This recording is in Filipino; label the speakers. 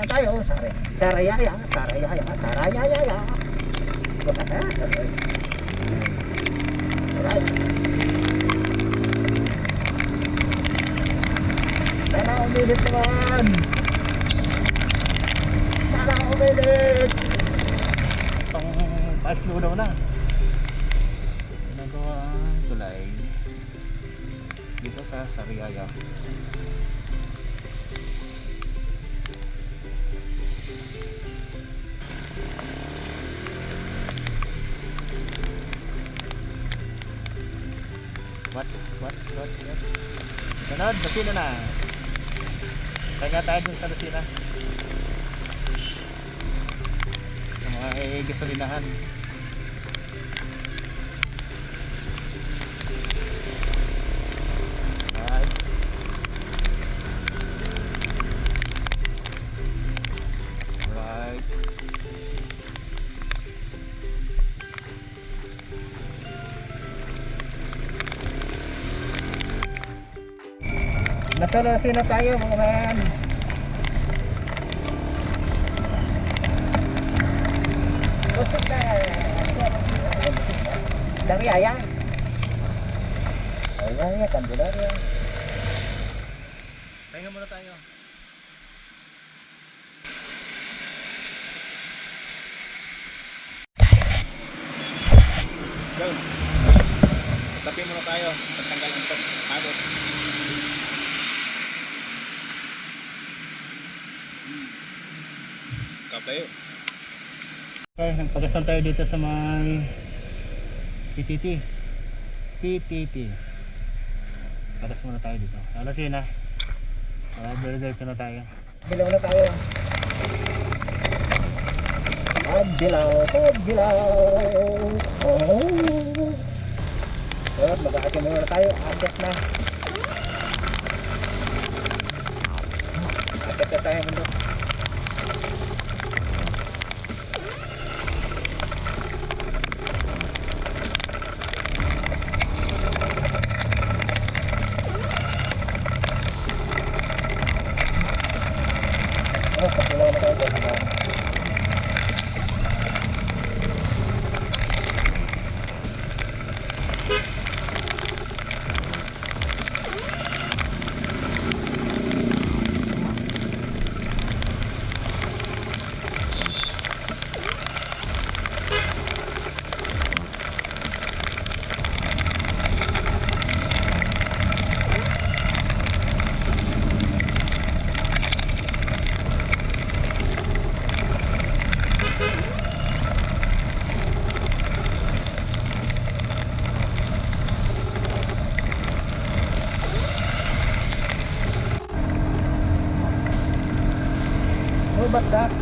Speaker 1: tayo, sarayaya, sarayaya, sarayaya. Alright. Sana umilit naman. Sana umilit. Itong paslo daw na. Ginagawa tulay dito sa Sariaya. What? Sunod, Lucina na. Kaya tayo dun sa Lucina. Sa mga gasolinahan. Alright. Alright. Nasa Lucina tayo mga man. Busog na. Sariaya. Sariaya, Candelaria. Pahinga muna tayo. Go. Tapin muna tayo. Pagtanggal ang pagkakot. Kapayo. Okay, nagpagasal tayo dito sa may PTT. Pagas muna tayo dito. Alasin na. Diretso na tayo. Bilaw na tayo. Pagbilaw. Oh. So, mag-aatin muna tayo. Akyat na. Akyat na tayo mundo. Ba't that?